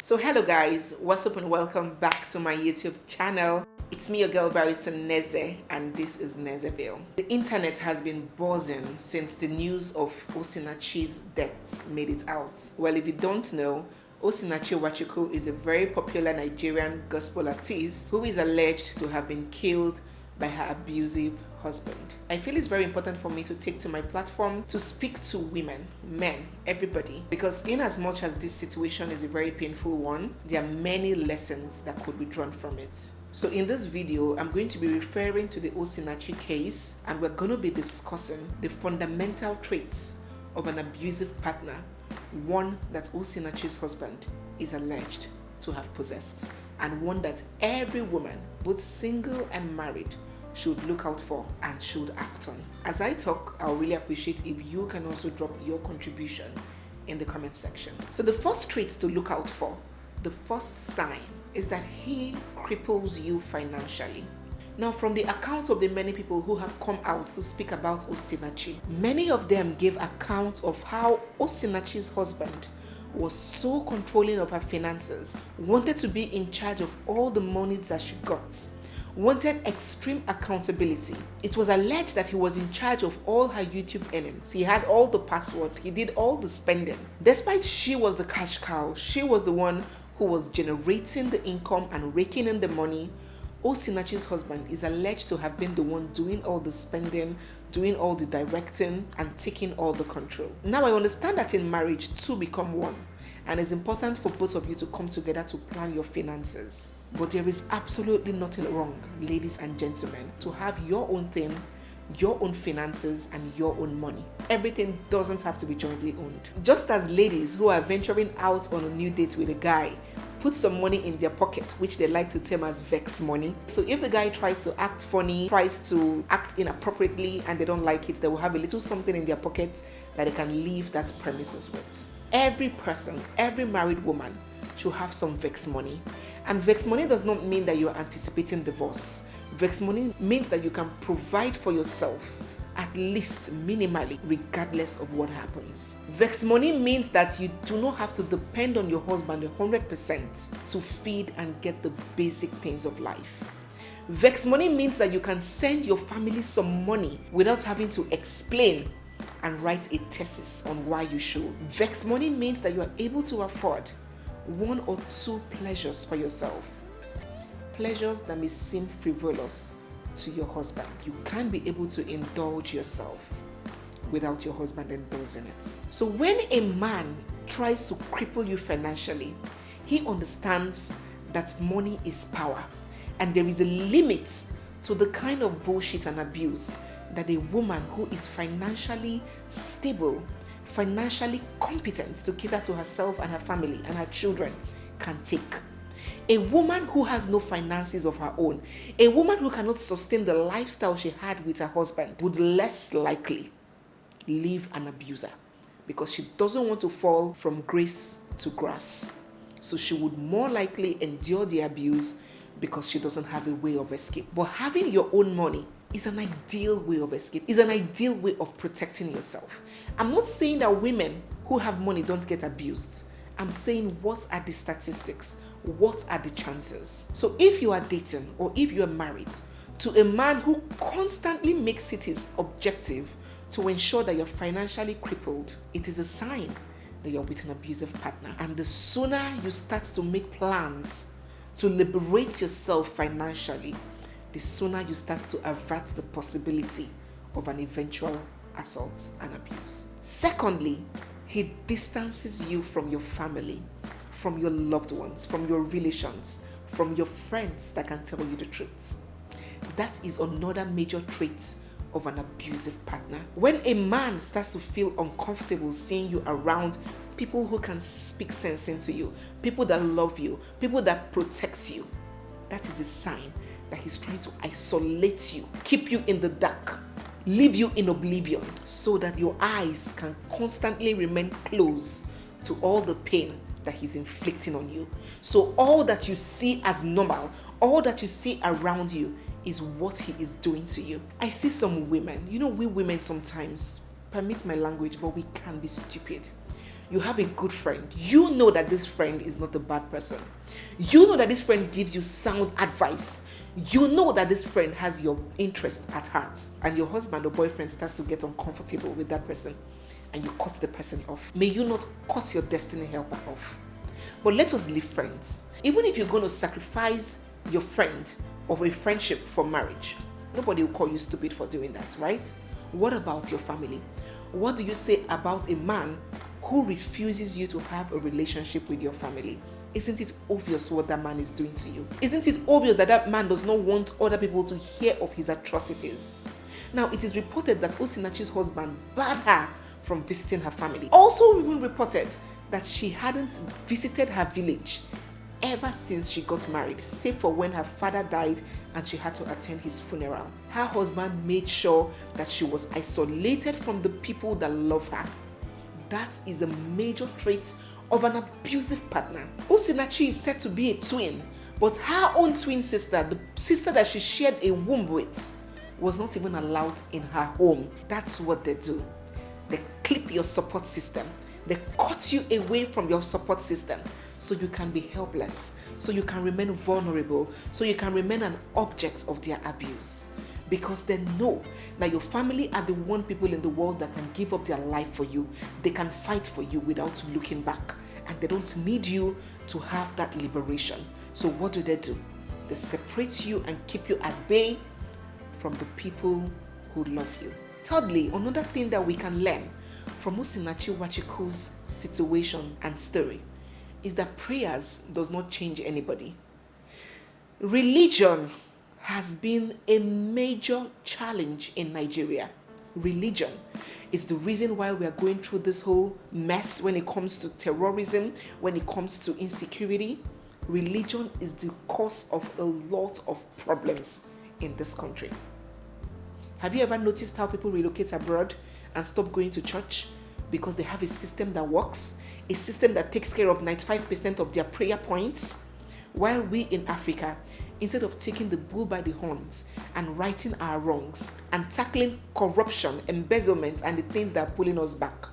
So hello guys, what's up and welcome back to my YouTube channel. It's me, your girl barrister Neze, and this is Nezeville. The internet has been buzzing since the news of OSINACHI's death made it out. Well, if you don't know, OSINACHI PETER is a very popular Nigerian gospel artist who is alleged to have been killed by her abusive husband. I feel it's very important for me to take to my platform to speak to women, men, everybody, because in as much as this situation is a very painful one, there are many lessons that could be drawn from it. So in this video, I'm going to be referring to the OSINACHI case, and we're going to be discussing the fundamental traits of an abusive partner, one that OSINACHI's husband is alleged to have possessed, and one that every woman, both single and married, should look out for and should act on. As I talk, I'll really appreciate if you can also drop your contribution in the comment section. So the first trait to look out for, the first sign, is that he cripples you financially. Now, from the accounts of the many people who have come out to speak about OSINACHI, many of them gave accounts of how OSINACHI's husband was so controlling of her finances, wanted to be in charge of all the money that she got, wanted extreme accountability. It was alleged that he was in charge of all her YouTube earnings. He had all the password, he did all the spending. Despite she was the cash cow, she was the one who was generating the income and raking in the money, OSINACHI's husband is alleged to have been the one doing all the spending, doing all the directing, and taking all the control. Now, I understand that in marriage, two become one, and it's important for both of you to come together to plan your finances. But there is absolutely nothing wrong, ladies and gentlemen, to have your own thing, your own finances, and your own money. Everything doesn't have to be jointly owned. Just as ladies who are venturing out on a new date with a guy put some money in their pocket, which they like to term as vex money. So if the guy tries to act funny, tries to act inappropriately, and they don't like it, they will have a little something in their pockets that they can leave that premises with. Every person, every married woman should have some vex money. And vex money does not mean that you are anticipating divorce. Vex money means that you can provide for yourself, at least minimally, regardless of what happens. Vex money means that you do not have to depend on your husband 100% to feed and get the basic things of life. Vex money means that you can send your family some money without having to explain and write a thesis on why you should. Vex money means that you are able to afford one or two pleasures for yourself. Pleasures that may seem frivolous to your husband. You can't be able to indulge yourself without your husband endorsing it. So when a man tries to cripple you financially, he understands that money is power, and there is a limit to the kind of bullshit and abuse that a woman who is financially stable, financially competent to cater to herself and her family and her children can take. A woman who has no finances of her own, a woman who cannot sustain the lifestyle she had with her husband, would less likely leave an abuser because she doesn't want to fall from grace to grass. So she would more likely endure the abuse because she doesn't have a way of escape. But having your own money is an ideal way of escape, is an ideal way of protecting yourself. I'm not saying that women who have money don't get abused. I'm saying, what are the statistics? What are the chances? So if you are dating or if you are married to a man who constantly makes it his objective to ensure that you're financially crippled, it is a sign that you're with an abusive partner. And the sooner you start to make plans to liberate yourself financially, the sooner you start to avert the possibility of an eventual assault and abuse. Secondly, he distances you from your family, from your loved ones, from your relations, from your friends that can tell you the truth. That is another major trait of an abusive partner. When a man starts to feel uncomfortable seeing you around people who can speak sense into you, people that love you, people that protect you, that is a sign that he's trying to isolate you, keep you in the dark, leave you in oblivion, so that your eyes can constantly remain closed to all the pain that he's inflicting on you. So all that you see as normal, all that you see around you is what he is doing to you. I see some women, we women sometimes, permit my language, but we can be stupid. You have a good friend. You know that this friend is not a bad person. You know that this friend gives you sound advice. You know that this friend has your interest at heart. And your husband or boyfriend starts to get uncomfortable with that person, and you cut the person off. May you not cut your destiny helper off. But let us live friends. Even if you're going to sacrifice your friend or a friendship for marriage, nobody will call you stupid for doing that, right? What about your family? What do you say about a man who refuses you to have a relationship with your family? Isn't it obvious what that man is doing to you? Isn't it obvious that that man does not want other people to hear of his atrocities? Now, it is reported that OSINACHI's husband barred her from visiting her family. Also even reported that she hadn't visited her village ever since she got married, save for when her father died and she had to attend his funeral. Her husband made sure that she was isolated from the people that love her. That is a major trait of an abusive partner. OSINACHI is said to be a twin, but her own twin sister, the sister that she shared a womb with, was not even allowed in her home. That's what they do. They clip your support system. They cut you away from your support system so you can be helpless, so you can remain vulnerable, so you can remain an object of their abuse. Because they know that your family are the one people in the world that can give up their life for you. They can fight for you without looking back. And they don't need you to have that liberation. So what do? They separate you and keep you at bay from the people who love you. Thirdly, another thing that we can learn from OSINACHI NWACHUKWU's situation and story is that prayers does not change anybody. Religion has been a major challenge in Nigeria. Religion is the reason why we are going through this whole mess when it comes to terrorism, when it comes to insecurity. Religion is the cause of a lot of problems in this country. Have you ever noticed how people relocate abroad and stop going to church because they have a system that works, a system that takes care of 95% of their prayer points? While we in Africa, instead of taking the bull by the horns and righting our wrongs and tackling corruption, embezzlement, and the things that are pulling us back,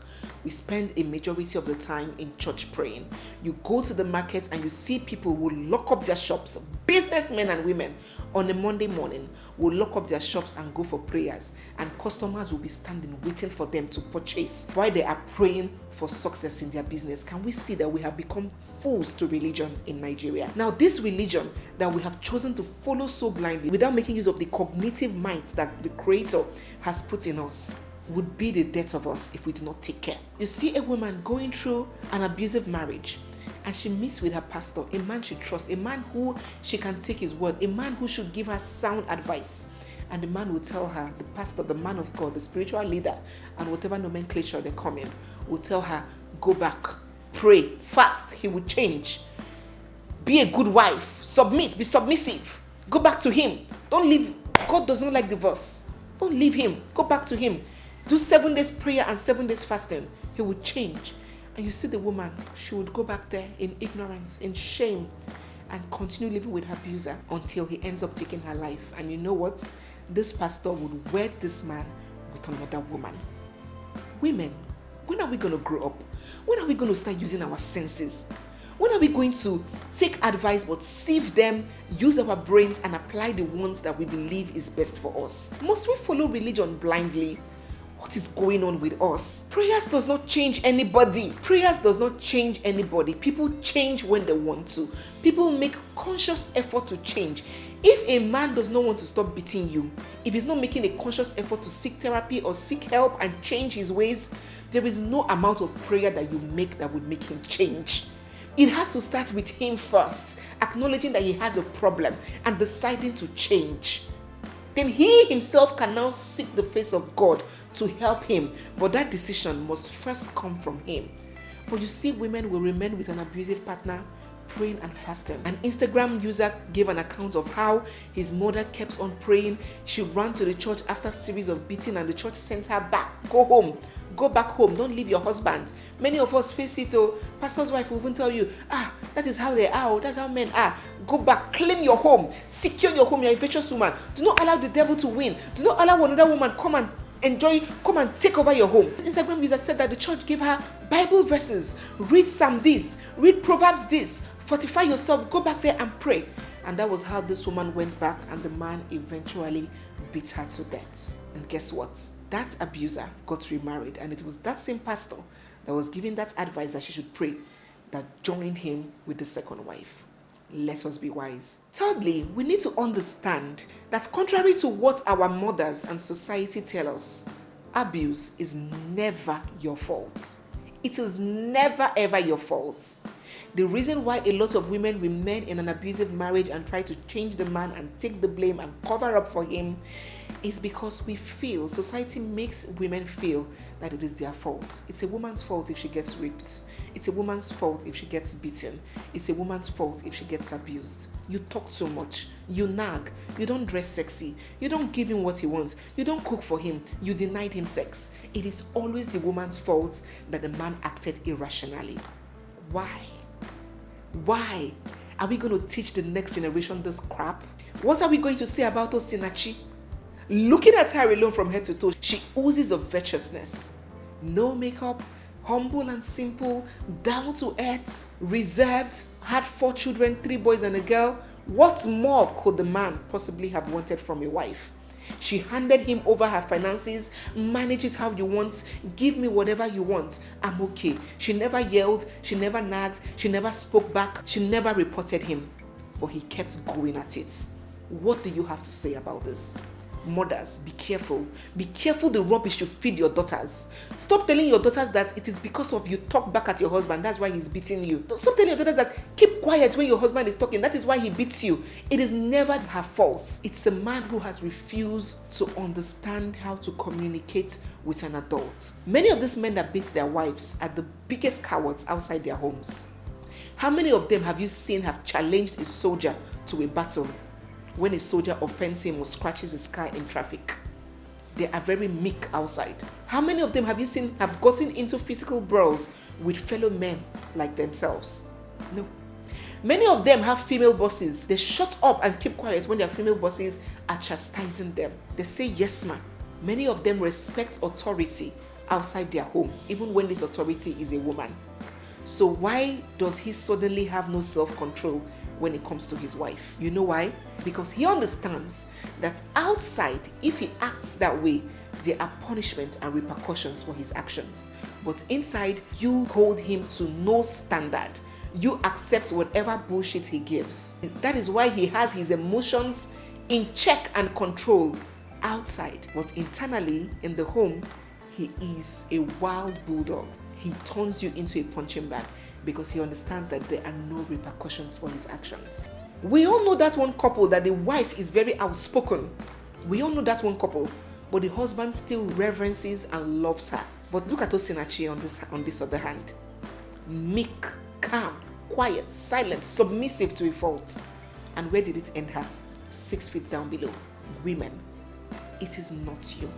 we spend a majority of the time in church praying. You go to the markets and you see people who lock up their shops, businessmen and women, on a Monday morning will lock up their shops and go for prayers, and customers will be standing waiting for them to purchase while they are praying for success in their business. Can we see that we have become fools to religion in Nigeria? Now, this religion that we have chosen to follow so blindly without making use of the cognitive might that the Creator has put in us would be the death of us if we do not take care. You see a woman going through an abusive marriage, and she meets with her pastor, a man she trusts, a man who she can take his word, a man who should give her sound advice. And the man will tell her, the pastor, the man of God, the spiritual leader, and whatever nomenclature they come in, will tell her, go back, pray, fast, he will change. Be a good wife, submit, be submissive, go back to him. Don't leave. God does not like divorce. Don't leave him, go back to him. Do 7 days prayer and 7 days fasting. He would change. And you see the woman, she would go back there in ignorance, in shame, and continue living with her abuser until he ends up taking her life. And you know what? This pastor would wed this man with another woman. Women, when are we going to grow up? When are we going to start using our senses? When are we going to take advice but sieve them, use our brains, and apply the ones that we believe is best for us? Must we follow religion blindly? What is going on with us? Prayers does not change anybody. Prayers does not change anybody. People change when they want to. People make conscious effort to change. If a man does not want to stop beating you, if he's not making a conscious effort to seek therapy or seek help and change his ways, there is no amount of prayer that you make that would make him change. It has to start with him first, acknowledging that he has a problem and deciding to change. Then he himself can now seek the face of God to help him. But that decision must first come from him. But you see, women will remain with an abusive partner, praying and fasting. An Instagram user gave an account of how his mother kept on praying. She ran to the church after a series of beating, and the church sent her back. Go home. Go back home. Don't leave your husband. Many of us face it. Pastor's wife will even tell you, that is how they are. That's how men are. Go back. Claim your home. Secure your home. You're a virtuous woman. Do not allow the devil to win. Do not allow another woman come and enjoy, come and take over your home. This Instagram user said that the church gave her Bible verses, read Psalm this, read Proverbs this, fortify yourself, go back there and pray. And that was how this woman went back, and the man eventually beat her to death. And guess what? That abuser got remarried, and it was that same pastor that was giving that advice that she should pray that joined him with the second wife. Let us be wise. Thirdly, we need to understand that contrary to what our mothers and society tell us, abuse is never your fault. It is never ever your fault. The reason why a lot of women remain in an abusive marriage and try to change the man and take the blame and cover up for him is because we feel, society makes women feel that it is their fault. It's a woman's fault if she gets raped. It's a woman's fault if she gets beaten. It's a woman's fault if she gets abused. You talk too much. You nag. You don't dress sexy. You don't give him what he wants. You don't cook for him. You denied him sex. It is always the woman's fault that the man acted irrationally. Why? Why are we going to teach the next generation this crap? What are we going to say about OSINACHI? Looking at her alone from head to toe, she oozes of virtuousness. No makeup, humble and simple, down to earth, reserved, had 4 children, 3 boys and a girl. What more could the man possibly have wanted from a wife? She handed him over her finances, manage it how you want, give me whatever you want, I'm okay. She never yelled, she never nagged, she never spoke back, she never reported him, but he kept going at it. What do you have to say about this? Mothers, be careful. Be careful the rubbish you feed your daughters. Stop telling your daughters that it is because of you talk back at your husband, that's why he's beating you. Stop telling your daughters that keep quiet when your husband is talking, that is why he beats you. It is never her fault. It's a man who has refused to understand how to communicate with an adult. Many of these men that beat their wives are the biggest cowards outside their homes. How many of them have you seen have challenged a soldier to a battle when a soldier offends him or scratches his car in traffic? They are very meek outside. How many of them have you seen have gotten into physical brawls with fellow men like themselves? No. Many of them have female bosses. They shut up and keep quiet when their female bosses are chastising them. They say yes ma'am. Many of them respect authority outside their home, even when this authority is a woman. So why does he suddenly have no self-control when it comes to his wife? You know why? Because he understands that outside, if he acts that way, there are punishments and repercussions for his actions. But inside, you hold him to no standard. You accept whatever bullshit he gives. That is why he has his emotions in check and control outside. But internally, in the home, he is a wild bulldog. He turns you into a punching bag because he understands that there are no repercussions for his actions. We all know that one couple that the wife is very outspoken. We all know that one couple, but the husband still reverences and loves her. But look at OSINACHI on this other hand. Meek, calm, quiet, silent, submissive to a fault. And where did it end her? 6 feet down below. Women, it is not you.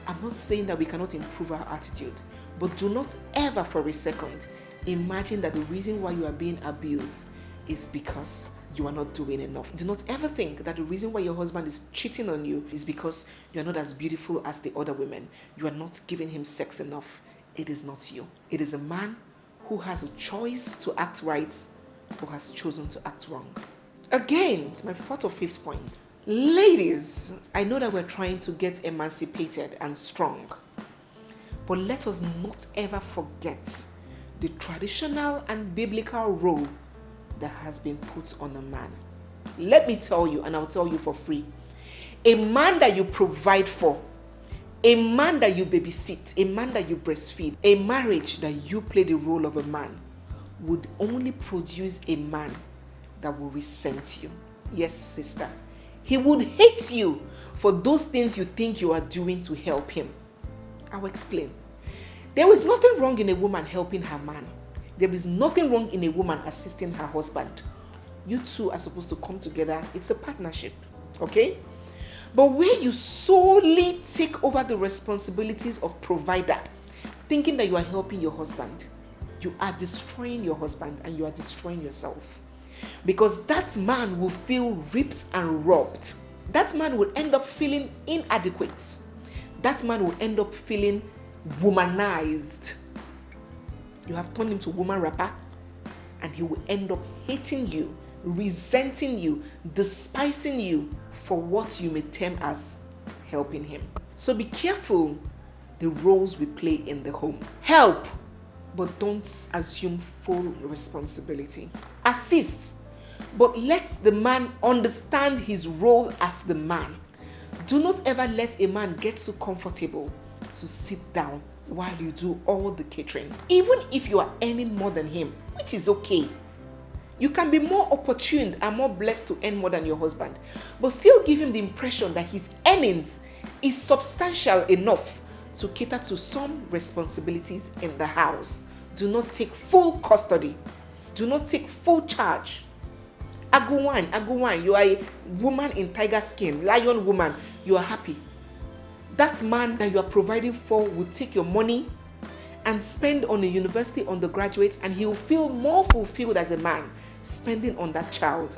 I'm not saying that we cannot improve our attitude, but do not ever for a second imagine that the reason why you are being abused is because you are not doing enough. Do not ever think that the reason why your husband is cheating on you is because you are not as beautiful as the other women. You are not giving him sex enough. It is not you. It is a man who has a choice to act right or has chosen to act wrong. Again, it's my 4th or 5th point. Ladies, I know that we're trying to get emancipated and strong, but let us not ever forget the traditional and biblical role that has been put on a man. Let me tell you, and I'll tell you for free, a man that you provide for, a man that you babysit, a man that you breastfeed, a marriage that you play the role of a man would only produce a man that will resent you. Yes, sister. He would hate you for those things you think you are doing to help him. I'll explain. There is nothing wrong in a woman helping her man. There is nothing wrong in a woman assisting her husband. You two are supposed to come together. It's a partnership, okay? But where you solely take over the responsibilities of provider, thinking that you are helping your husband, you are destroying your husband and you are destroying yourself. Because that man will feel ripped and robbed. That man will end up feeling inadequate. That man will end up feeling womanized. You have turned him to woman rapper, and he will end up hating you, resenting you, despising you for what you may term as helping him. So be careful the roles we play in the home. Help, but don't assume full responsibility. Assist, but let the man understand his role as the man. Do not ever let a man get so comfortable to sit down while you do all the catering. Even if you are earning more than him, which is okay. You can be more opportune and more blessed to earn more than your husband, but still give him the impression that his earnings is substantial enough to cater to some responsibilities in the house. Do not take full custody. Do not take full charge. Aguwan, you are a woman in tiger skin, lion woman, you are happy. That man that you are providing for will take your money and spend on a university undergraduate, and he will feel more fulfilled as a man spending on that child.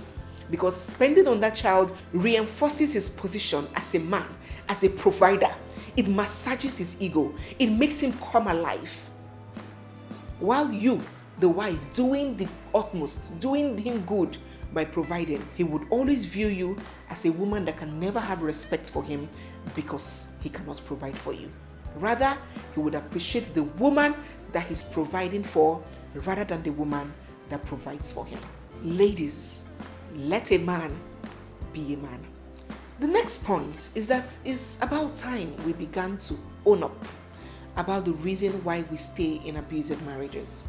Because spending on that child reinforces his position as a man, as a provider. It massages his ego. It makes him come alive. While you, the wife, doing the utmost, doing him good by providing, he would always view you as a woman that can never have respect for him because he cannot provide for you. Rather, he would appreciate the woman that he's providing for rather than the woman that provides for him. Ladies, let a man be a man. The next point is that it's about time we began to own up about the reason why we stay in abusive marriages.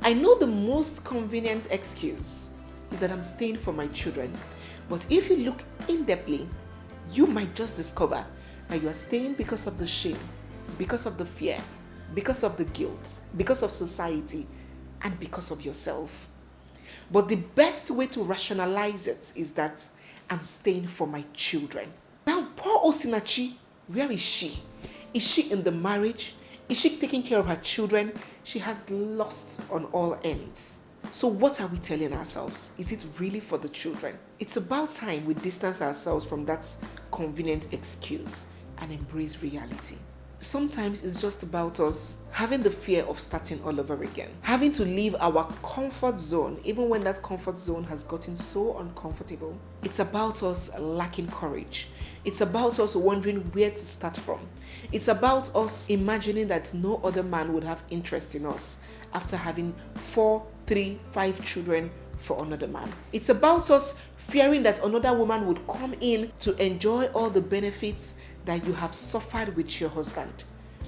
I know the most convenient excuse is that I'm staying for my children, but if you look in-depthly, you might just discover that you are staying because of the shame, because of the fear, because of the guilt, because of society, and because of yourself. But the best way to rationalize it is that I'm staying for my children. Now, poor OSINACHI, where is she? Is she in the marriage? Is she taking care of her children? She has lost on all ends. So what are we telling ourselves? Is it really for the children? It's about time we distance ourselves from that convenient excuse and embrace reality. Sometimes it's just about us having the fear of starting all over again, having to leave our comfort zone, even when that comfort zone has gotten so uncomfortable. It's about us lacking courage. It's about us wondering where to start from. It's about us imagining that no other man would have interest in us after having 4, 3, 5 children for another man. It's about us fearing that another woman would come in to enjoy all the benefits that you have suffered with your husband.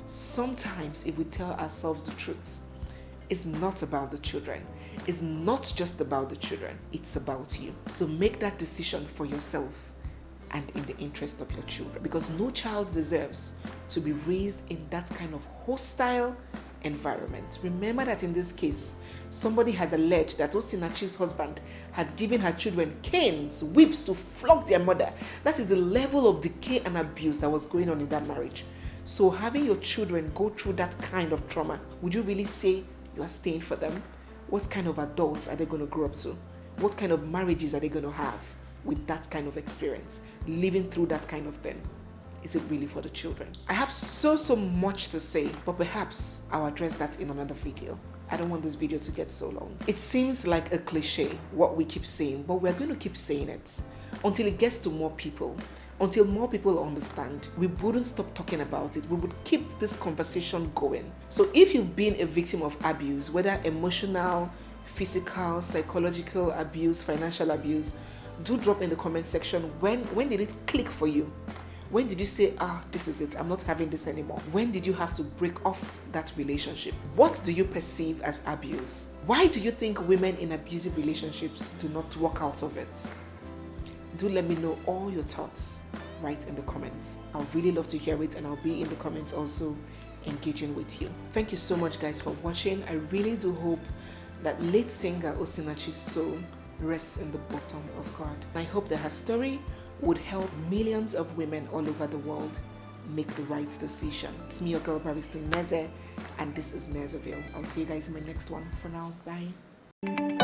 Sometimes if we tell ourselves the truth, it's not about the children. It's not just about the children. It's about you. So make that decision for yourself and in the interest of your children, because no child deserves to be raised in that kind of hostile environment. Remember that in this case, somebody had alleged that OSINACHI's husband had given her children canes, whips to flog their mother. That is the level of decay and abuse that was going on in that marriage. So having your children go through that kind of trauma, would you really say you are staying for them? What kind of adults are they going to grow up to? What kind of marriages are they going to have with that kind of experience, living through that kind of thing? Is it really for the children? I have so much to say, but perhaps I'll address that in another video. I don't want this video to get so long. It seems like a cliche, what we keep saying, but we're going to keep saying it until it gets to more people, until more people understand. We wouldn't stop talking about it. We would keep this conversation going. So if you've been a victim of abuse, whether emotional, physical, psychological abuse, financial abuse, do drop in the comment section when did it click for you? When did you say, this is it, I'm not having this anymore? When did you have to break off that relationship? What do you perceive as abuse? Why do you think women in abusive relationships do not walk out of it? Do let me know all your thoughts right in the comments. I'll really love to hear it, and I'll be in the comments also engaging with you. Thank you so much guys for watching. I really do hope that late singer OSINACHI's soul rests in the bottom of God. I hope that her story would help millions of women all over the world make the right decision. It's me, your girl, Barrister Neze, and this is Nezeville. I'll see you guys in my next one. For now, bye.